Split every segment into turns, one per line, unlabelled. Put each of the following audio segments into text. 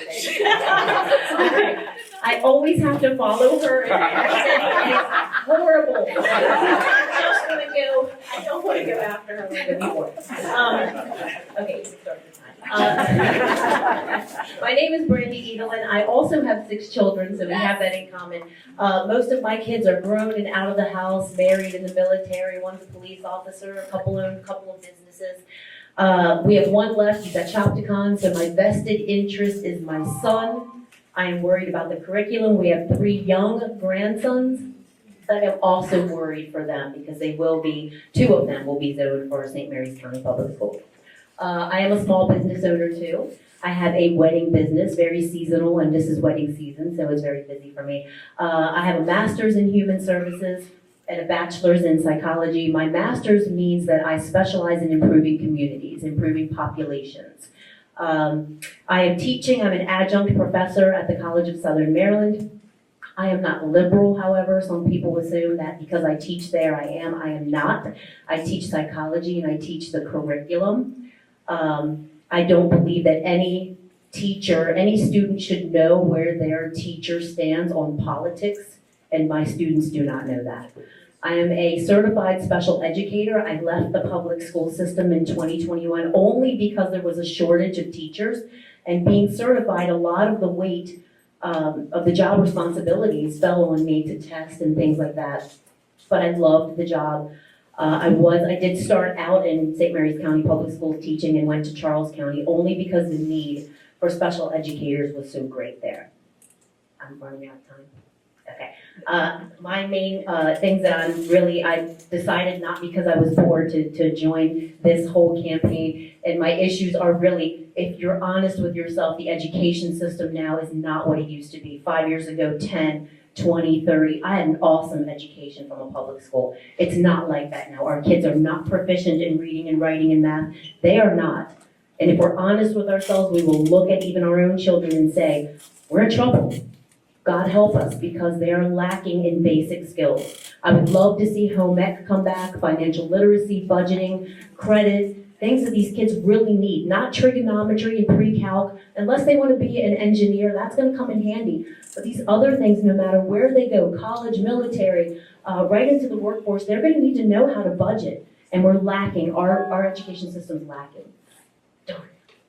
message.
I always have to follow her, and it's horrible. I don't want to go after her like before. Okay, start the time. My name is Brandy Edelin. I also have 6 children, so we have that in common. Most of my kids are grown and out of the house, married, in the military. One's a police officer, a couple of businesses. We have one left. He's at Chopticon, so my vested interest is my son. I am worried about the curriculum. We have 3 young grandsons, but I'm also worried for them because they will be, 2 of them will be zoned for St. Mary's County Public Schools. I am a small business owner too. I have a wedding business, very seasonal, and this is wedding season, so it's very busy for me. I have a master's in human services and a bachelor's in psychology. My master's means that I specialize in improving communities, improving populations. I am teaching. I'm an adjunct professor at the College of Southern Maryland. I am not liberal, however. Some people assume that because I teach there, I am. I am not. I teach psychology and I teach the curriculum. I don't believe that any teacher, any student should know where their teacher stands on politics, and my students do not know that. I am a certified special educator. I left the public school system in 2021 only because there was a shortage of teachers, and being certified, a lot of the weight of the job responsibilities fell on me to test and things like that. But I loved the job. I did start out in St. Mary's County Public Schools teaching and went to Charles County only because the need for special educators was so great there. I'm running out of time. Okay. My main things that I decided not because I was bored to join this whole campaign, and my issues are really, if you're honest with yourself, the education system now is not what it used to be. 5 years ago, 10, 20, 30, I had an awesome education from a public school. It's not like that now. Our kids are not proficient in reading and writing and math. They are not. And if we're honest with ourselves, we will look at even our own children and say, we're in trouble. God help us, because they are lacking in basic skills. I would love to see home ec come back, financial literacy, budgeting, credit, things that these kids really need, not trigonometry and pre-calc. Unless they want to be an engineer, that's going to come in handy. But these other things, no matter where they go, college, military, right into the workforce, they're going to need to know how to budget. And we're lacking, our education system's lacking. Darn.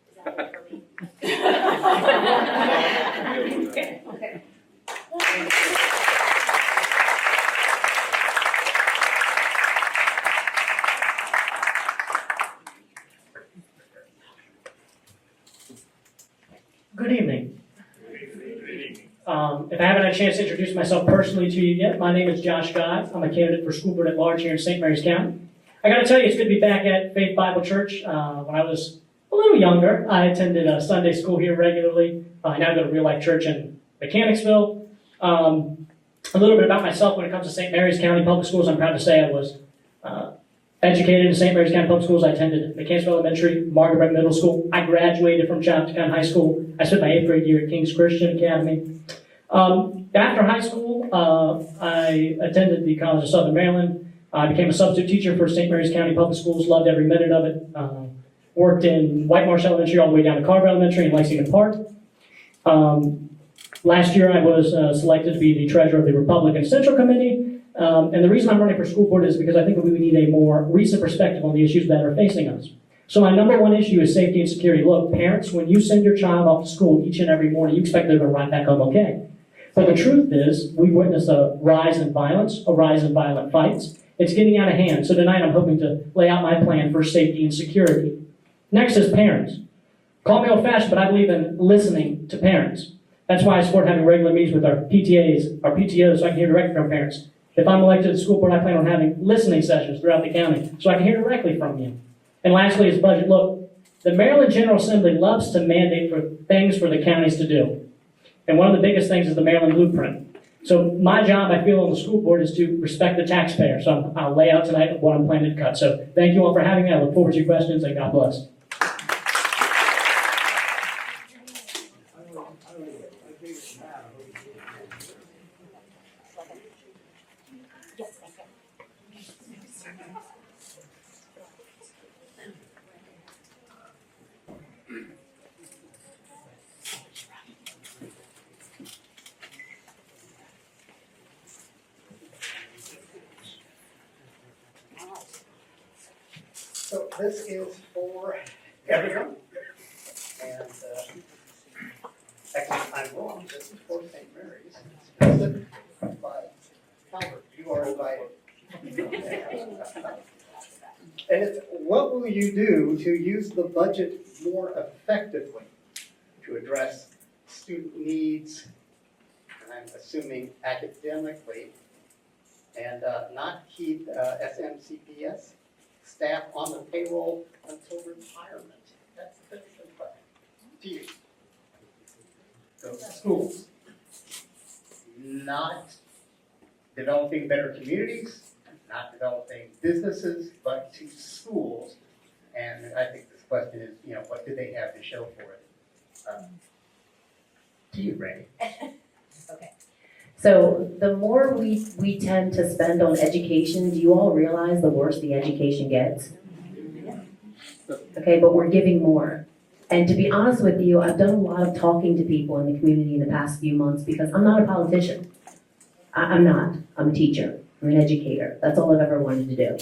Is that it for me? Okay.
Good evening. If I haven't had a chance to introduce myself personally to you yet, my name is Josh Guy. I'm a candidate for school board at large here in St. Mary's County. I got to tell you, it's good to be back at Faith Bible Church. When I was a little younger, I attended Sunday school here regularly. I now go to Real Life Church in Mechanicsville. A little bit about myself when it comes to St. Mary's County Public Schools. I'm proud to say I was educated in St. Mary's County Public Schools. I attended Mechanicsville Elementary, Margaret Middle School. I graduated from Chopticon High School. I spent my 8th grade year at King's Christian Academy. After high school, I attended the College of Southern Maryland. I became a substitute teacher for St. Mary's County Public Schools. Loved every minute of it. Worked in White Marsh Elementary all the way down to Carver Elementary in Lexington Park. Last year, I was selected to be the treasurer of the Republican Central Committee. And the reason I'm running for school board is because I think we need a more recent perspective on the issues that are facing us. So my number one issue is safety and security. Look, parents, when you send your child off to school each and every morning, you expect they're going to ride back home okay. But the truth is, we witness a rise in violence, a rise in violent fights. It's getting out of hand. So tonight I'm hoping to lay out my plan for safety and security. Next is parents. Call me old-fashioned, but I believe in listening to parents. That's why I support having regular meetings with our PTAs, our PTOs, so I can hear directly from parents. If I'm elected to the school board, I plan on having listening sessions throughout the county so I can hear directly from you. And lastly is budget. Look, the Maryland General Assembly loves to mandate for things for the counties to do. And one of the biggest things is the Maryland Blueprint. So my job, I feel, on the school board is to respect the taxpayer. So I'll lay out tonight what I'm planning to cut. So thank you all for having me. I look forward to your questions, and God bless.
this is for everyone. And actually, I'm wrong. This is for St. Mary's. Sponsored by Albert. You are invited. And it's, what will you do to use the budget more effectively to address student needs, and I'm assuming academically, and not keep SMCPS staff on the payroll until retirement? That's the question to you. So schools, not developing better communities, not developing businesses, but to schools. And I think this question is, what do they have to show for it? To you, Randy.
Okay. So the more we tend to spend on education, do you all realize the worse the education gets? Okay, but we're giving more. And to be honest with you, I've done a lot of talking to people in the community in the past few months because I'm not a politician. I'm not. I'm a teacher. I'm an educator. That's all I've ever wanted to do.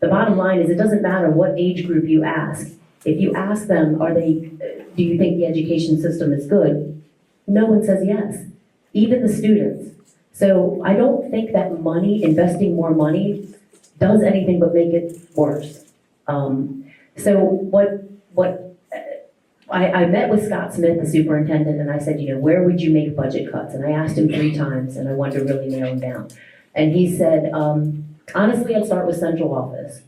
The bottom line is it doesn't matter what age group you ask. If you ask them, do you think the education system is good? No one says yes, even the students. So I don't think that investing more money, does anything but make it worse. I met with Scott Smith, the superintendent, and I said, where would you make budget cuts? And I asked him 3 times, and I wanted to really narrow him down. And he said, honestly, I'd start with central office.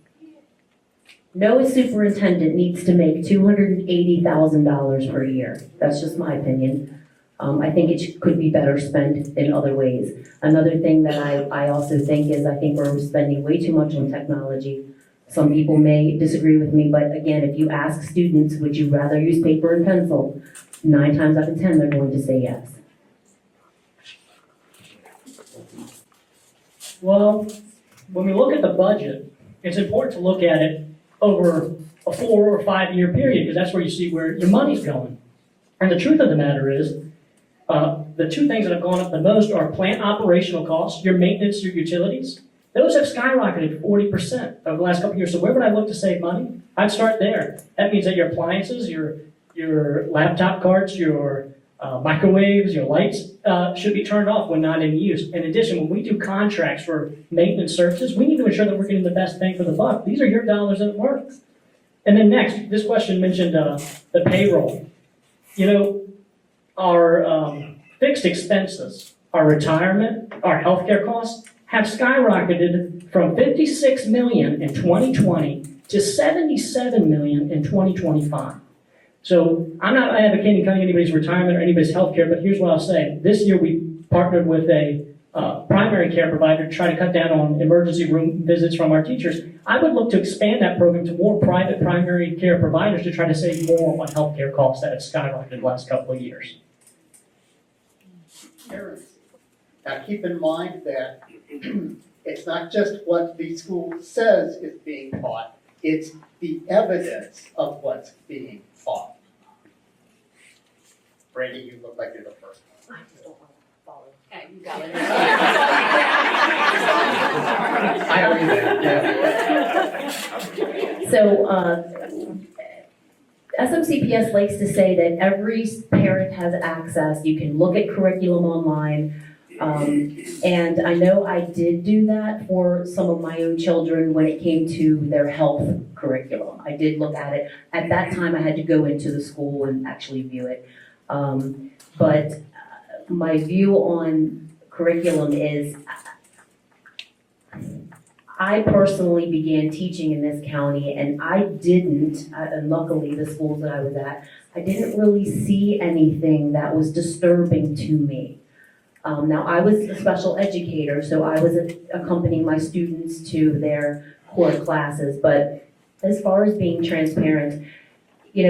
No superintendent needs to make $280,000 per year. That's just my opinion. I think it could be better spent in other ways. Another thing that I also think is I think we're spending way too much on technology. Some people may disagree with me, but again, if you ask students, would you rather use paper and pencil? 9 times out of 10, they're going to say yes.
Well, when we look at the budget, it's important to look at it over a 4 or 5 year period because that's where you see where your money's going. And the truth of the matter is, the 2 things that have gone up the most are plant operational costs, your maintenance, your utilities. Those have skyrocketed 40% over the last couple of years. So where would I look to save money? I'd start there. That means that your appliances, your laptop carts, your microwaves, your lights should be turned off when not in use. In addition, when we do contracts for maintenance services, we need to ensure that we're getting the best bang for the buck. These are your dollars at work. And then next, this question mentioned the payroll. Our fixed expenses, our retirement, our healthcare costs have skyrocketed from $56 million in 2020 to $77 million in 2025. So I'm not advocating cutting anybody's retirement or anybody's health care, but here's what I'll say. This year we partnered with a primary care provider to try to cut down on emergency room visits from our teachers. I would look to expand that program to more private primary care providers to try to save more on health care costs that have skyrocketed the last couple of years.
Parents, now keep in mind that it's not just what the school says is being taught, it's the evidence of what's being taught. Brady, you look like you're the first one.
I just don't want to follow.
Okay, you got it.
I agree there, yeah.
So SMCPS likes to say that every parent has access. You can look at curriculum online. And I know I did do that for some of my own children when it came to their health curriculum. I did look at it. At that time, I had to go into the school and actually view it. But my view on curriculum is I personally began teaching in this county, and I didn't, and luckily the schools that I was at, I didn't really see anything that was disturbing to me. Now, I was a special educator, so I was accompanying my students to their core classes, but as far as being transparent, we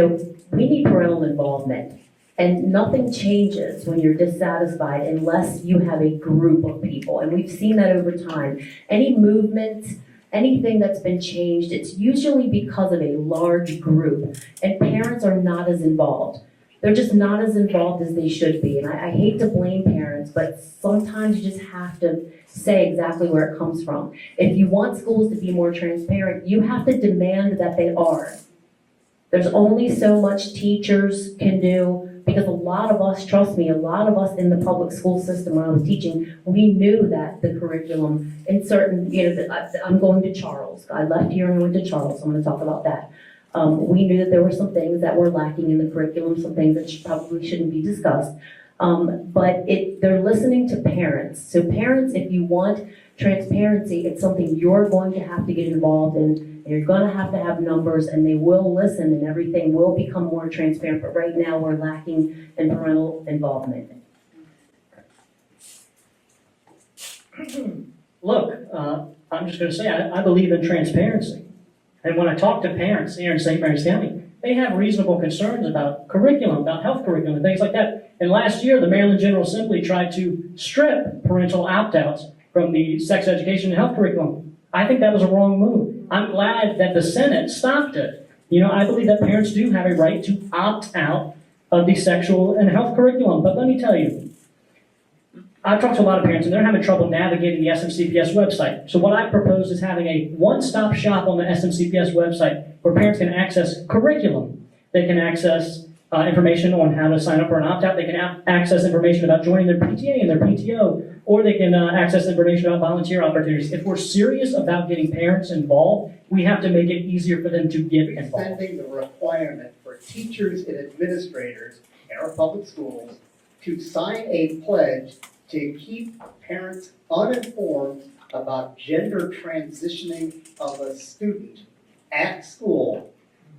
need parental involvement. And nothing changes when you're dissatisfied unless you have a group of people. And we've seen that over time. Any movement, anything that's been changed, it's usually because of a large group. And parents are not as involved. They're just not as involved as they should be. And I hate to blame parents, but sometimes you just have to say exactly where it comes from. If you want schools to be more transparent, you have to demand that they are. There's only so much teachers can do, because a lot of us, trust me, a lot of us in the public school system when I was teaching, we knew that the curriculum in certain, I'm going to Charles. I left here and went to Charles, I'm gonna talk about that. We knew that there were some things that were lacking in the curriculum, some things that probably shouldn't be discussed. But they're listening to parents. So parents, if you want transparency, it's something you're going to have to get involved in. You're gonna have to have numbers, and they will listen, and everything will become more transparent. But right now, we're lacking in parental involvement.
Look, I'm just gonna say, I believe in transparency. And when I talk to parents here in St. Mary's County, they have reasonable concerns about curriculum, about health curriculum, and things like that. And last year, the Maryland General Assembly tried to strip parental opt-outs from the sex education and health curriculum. I think that was a wrong move. I'm glad that the Senate stopped it. I believe that parents do have a right to opt out of the sexual and health curriculum. But let me tell you, I've talked to a lot of parents, and they're having trouble navigating the SMCPS website. So what I propose is having a one-stop shop on the SMCPS website where parents can access curriculum. They can access information on how to sign up for an opt-out. They can access information about joining their PTA and their PTO, or they can access information about volunteer opportunities. If we're serious about getting parents involved, we have to make it easier for them to get involved.
Extending the requirement for teachers and administrators in our public schools to sign a pledge to keep parents uninformed about gender transitioning of a student at school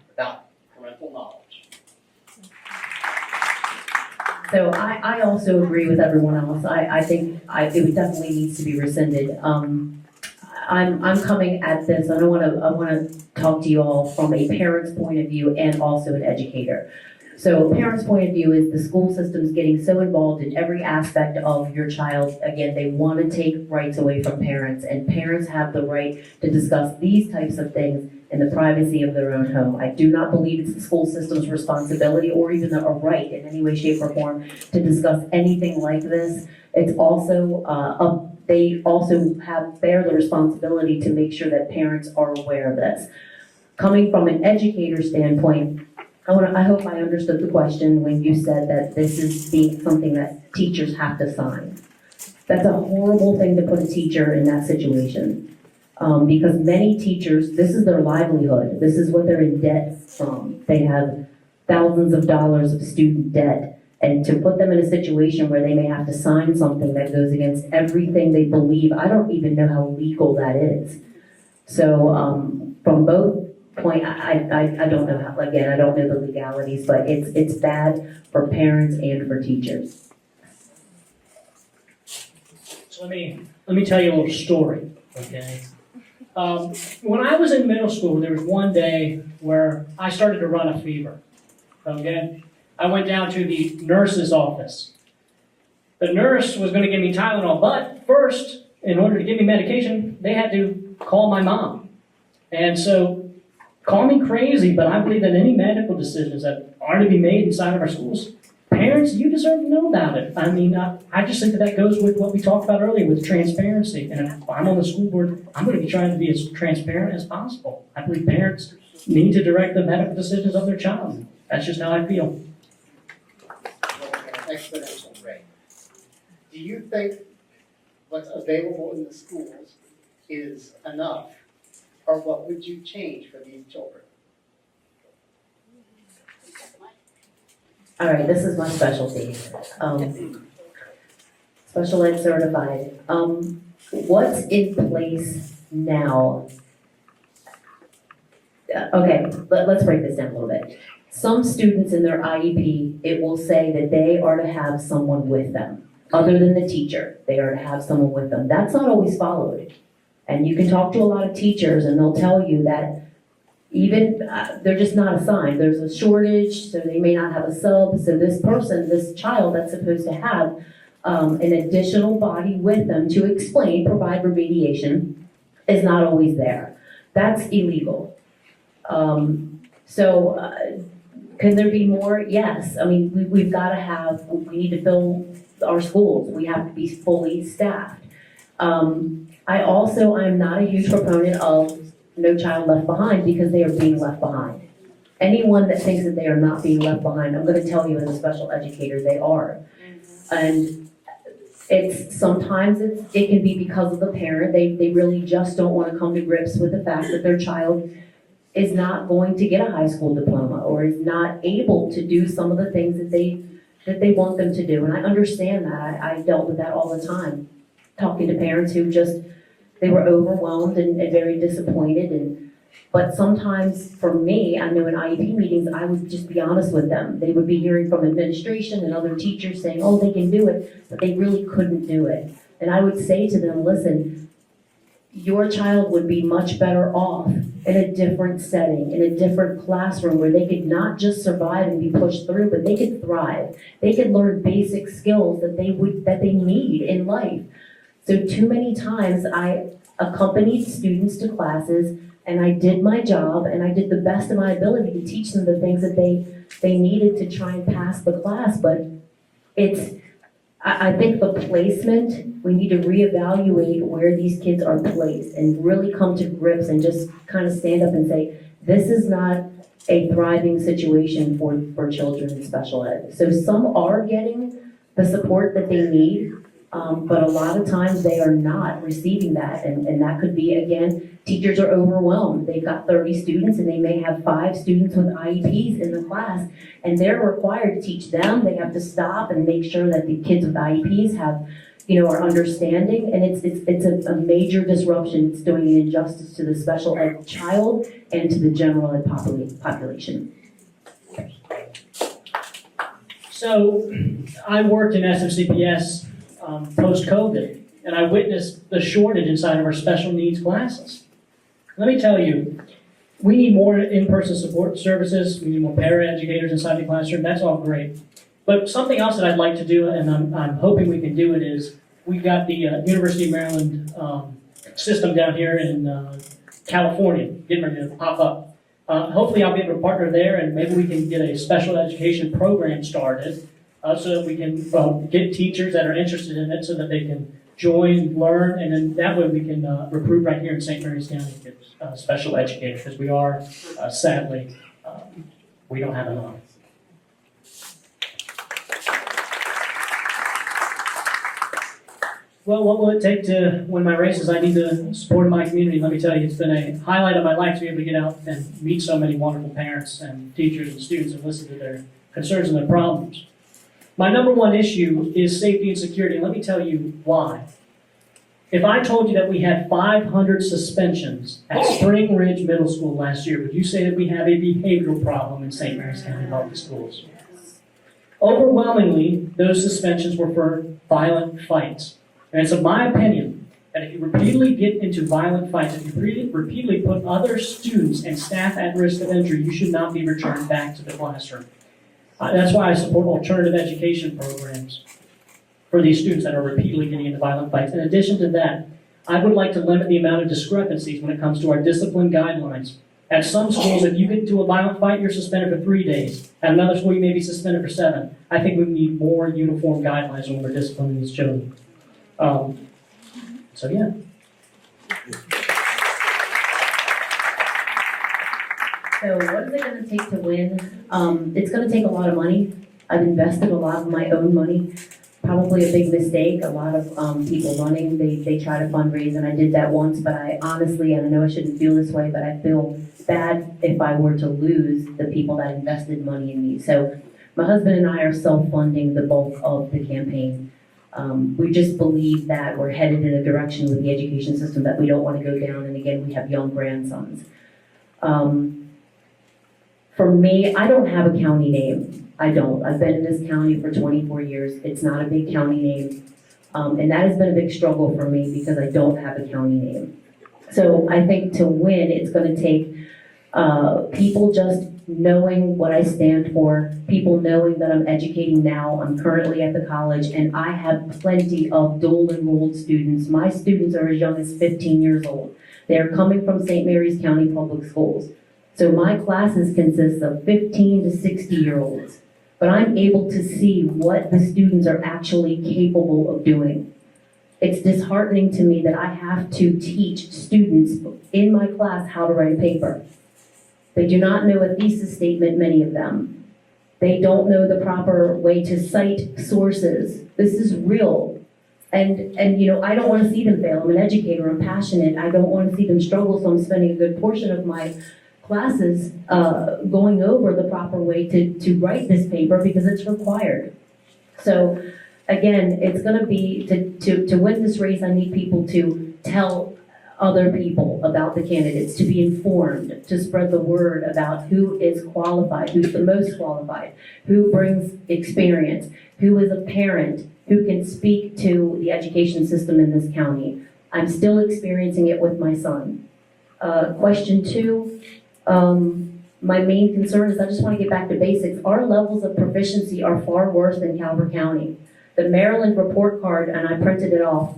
without parental knowledge.
So I also agree with everyone else. I think it definitely needs to be rescinded. I'm coming at this, I want to talk to you all from a parent's point of view and also an educator. So a parent's point of view is the school system's getting so involved in every aspect of your child. Again, they want to take rights away from parents, and parents have the right to discuss these types of things in the privacy of their own home. I do not believe it's the school system's responsibility or even a right in any way, shape, or form to discuss anything like this. It's also, they also bear the responsibility to make sure that parents are aware of this. Coming from an educator standpoint, I hope I understood the question when you said that this is being something that teachers have to sign. That's a horrible thing to put a teacher in that situation. Because many teachers, this is their livelihood. This is what they're in debt from. They have thousands of dollars of student debt. And to put them in a situation where they may have to sign something that goes against everything they believe, I don't even know how legal that is. So from both point, I don't know how, again, I don't know the legalities, but it's bad for parents and for teachers.
So let me tell you a little story, okay? When I was in middle school, there was one day where I started to run a fever, okay? I went down to the nurse's office. The nurse was going to give me Tylenol, but first, in order to give me medication, they had to call my mom. And so, call me crazy, but I believe that any medical decisions that are to be made inside of our schools, parents, you deserve to know about it. I mean, I just think that goes with what we talked about earlier with transparency. And if I'm on the school board, I'm going to be trying to be as transparent as possible. I believe parents need to direct the medical decisions of their child. That's just how I feel.
Exponential rate. Do you think what's available in the schools is enough, or what would you change for these children?
All right, this is my specialty. Special ed certified. What's in place now? Okay, let's break this down a little bit. Some students in their IEP, it will say that they are to have someone with them. Other than the teacher, they are to have someone with them. That's not always followed. And you can talk to a lot of teachers and they'll tell you that even, they're just not assigned. There's a shortage, so they may not have a sub. So this person, this child that's supposed to have an additional body with them to explain, provide remediation, is not always there. That's illegal. Can there be more? Yes. I mean, we've got to have, we need to fill our schools. We have to be fully staffed. I'm not a huge proponent of No Child Left Behind because they are being left behind. Anyone that thinks that they are not being left behind, I'm gonna tell you as a special educator, they are. And sometimes it can be because of the parent, they really just don't wanna come to grips with the fact that their child is not going to get a high school diploma or is not able to do some of the things that they want them to do. And I understand that, I dealt with that all the time, talking to parents who they were overwhelmed and very disappointed. But sometimes for me, I know in IEP meetings, I would just be honest with them. They would be hearing from administration and other teachers saying, oh, they can do it, but they really couldn't do it. And I would say to them, listen, your child would be much better off in a different setting, in a different classroom where they could not just survive and be pushed through, but they could thrive. They could learn basic skills that they need in life. So too many times I accompanied students to classes and I did my job and I did the best of my ability to teach them the things that they needed to try and pass the class. But I think the placement, we need to reevaluate where these kids are placed and really come to grips and just kind of stand up and say, this is not a thriving situation for children in special ed. So some are getting the support that they need, but a lot of times they are not receiving that. And that could be, again, teachers are overwhelmed. They've got 30 students and they may have 5 students with IEPs in the class, and they're required to teach them. They have to stop and make sure that the kids with IEPs are understanding, and it's a major disruption. It's doing an injustice to the special ed child and to the general ed population.
So I worked in SMCPS post-COVID, and I witnessed the shortage inside of our special needs classes. Let me tell you, we need more in-person support services, we need more para-educators inside the classroom, that's all great. But something else that I'd like to do, and I'm hoping we can do it, is we've got the University of Maryland system down here in California, getting ready to pop up. Hopefully I'll be able to partner there and maybe we can get a special education program started so that we can get teachers that are interested in it so that they can join, learn, and then that way we can recruit right here in St. Mary's County special educators, because we are, sadly, we don't have enough. Well, what will it take to win my races? I need the support of my community. Let me tell you, it's been a highlight of my life to be able to get out and meet so many wonderful parents and teachers and students and listen to their concerns and their problems. My number one issue is safety and security. Let me tell you why. If I told you that we had 500 suspensions at Spring Ridge Middle School last year, would you say that we have a behavioral problem in St. Mary's County Public Schools? Overwhelmingly, those suspensions were for violent fights. And it's of my opinion that if you repeatedly get into violent fights, if you repeatedly put other students and staff at risk of injury, you should not be returned back to the classroom. That's why I support alternative education programs for these students that are repeatedly getting into violent fights. In addition to that, I would like to limit the amount of discrepancies when it comes to our discipline guidelines. At some schools, if you get into a violent fight, you're suspended for 3 days. At another school, you may be suspended for 7. I think we need more uniform guidelines when we're disciplining these children. So yeah.
So what is it going to take to win? It's going to take a lot of money. I've invested a lot of my own money. Probably a big mistake. A lot of people running, they try to fundraise, and I did that once, but I honestly, and I know I shouldn't feel this way, but I feel bad if I were to lose the people that invested money in me. So my husband and I are self-funding the bulk of the campaign. We just believe that we're headed in a direction with the education system that we don't want to go down, and again, we have young grandsons. For me, I don't have a county name. I don't. I've been in this county for 24 years. It's not a big county name. And that has been a big struggle for me because I don't have a county name. So I think to win, it's going to take people just knowing what I stand for, people knowing that I'm educating now. I'm currently at the college, and I have plenty of dual enrolled students. My students are as young as 15 years old. They are coming from St. Mary's County Public Schools. So my classes consist of 15 to 60-year-olds, but I'm able to see what the students are actually capable of doing. It's disheartening to me that I have to teach students in my class how to write a paper. They do not know a thesis statement, many of them. They don't know the proper way to cite sources. This is real. And you know, I don't want to see them fail. I'm an educator, I'm passionate. I don't want to see them struggle, so I'm spending a good portion of my classes going over the proper way to write this paper because it's required. So again, it's going to be, to win this race, I need people to tell other people about the candidates, to be informed, to spread the word about who is qualified, who's the most qualified, who brings experience, who is a parent, who can speak to the education system in this county. I'm still experiencing it with my son. Question 2, my main concern is I just want to get back to basics. Our levels of proficiency are far worse than Calvert County. The Maryland report card, and I printed it off,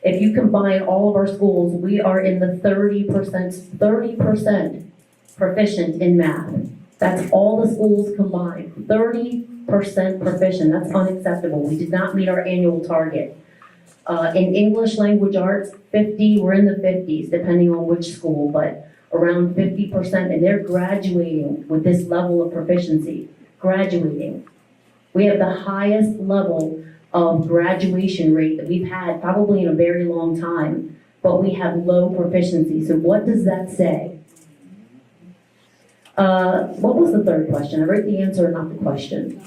if you combine all of our schools, we are in the 30% proficient in math. That's all the schools combined, 30% proficient. That's unacceptable. We did not meet our annual target. In English language arts, 50, we're in the 50s, depending on which school, but around 50%, and they're graduating with this level of proficiency, graduating. We have the highest level of graduation rate that we've had probably in a very long time, but we have low proficiency. So what does that say? What was the third question? I wrote the answer, not the question.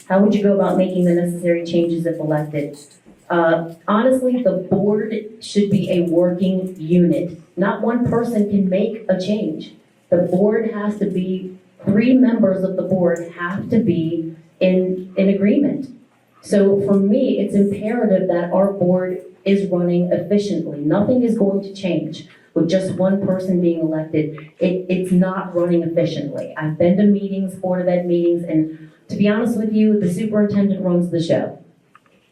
How would you go about making the necessary changes if elected? Honestly, the board should be a working unit. Not one person can make a change. The board has to be, 3 members of the board have to be in agreement. So for me, it's imperative that our board is running efficiently. Nothing is going to change with just one person being elected. It's not running efficiently. I've been to meetings, Board of Ed meetings, and to be honest with you, the superintendent runs the show.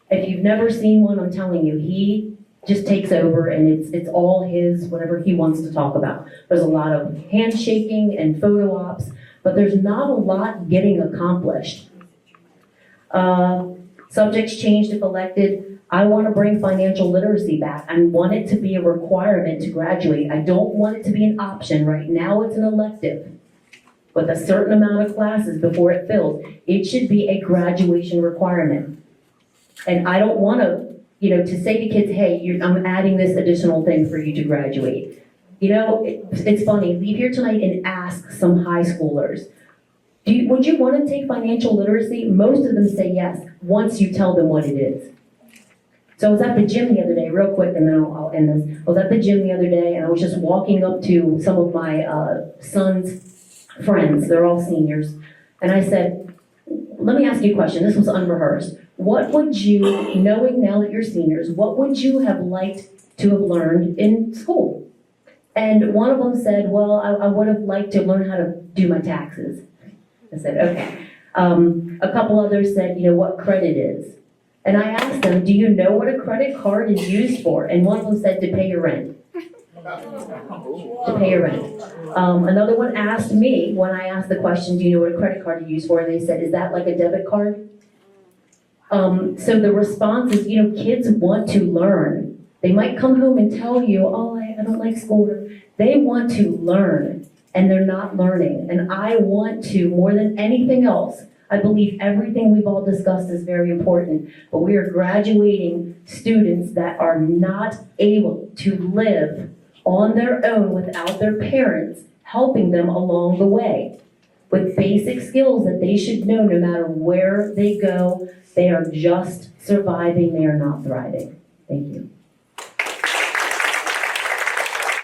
If you've never seen one, I'm telling you, he just takes over and it's all his, whatever he wants to talk about. There's a lot of handshaking and photo ops, but there's not a lot getting accomplished. Subjects changed if elected. I want to bring financial literacy back. I want it to be a requirement to graduate. I don't want it to be an option. Right now it's an elective with a certain amount of classes before it fills. It should be a graduation requirement. And I don't want to, to say to kids, hey, I'm adding this additional thing for you to graduate. It's funny, leave here tonight and ask some high schoolers, would you want to take financial literacy? Most of them say yes, once you tell them what it is. So I was at the gym the other day, real quick, and then I'll end this. I was at the gym the other day, and I was just walking up to some of my son's friends. They're all seniors. And I said, let me ask you a question. This was unrehearsed. What would you, knowing now that you're seniors, what would you have liked to have learned in school? And one of them said, well, I would have liked to learn how to do my taxes. I said, okay. A couple others said, what credit is. And I asked them, do you know what a credit card is used for? And one of them said, to pay your rent. To pay your rent. Another one asked me, when I asked the question, do you know what a credit card is used for? And they said, is that like a debit card? So the response is, kids want to learn. They might come home and tell you, oh, I don't like school. They want to learn, and they're not learning. And I want to, more than anything else, I believe everything we've all discussed is very important, but we are graduating students that are not able to live on their own without their parents helping them along the way with basic skills that they should know no matter where they go. They are just surviving, they are not thriving. Thank you.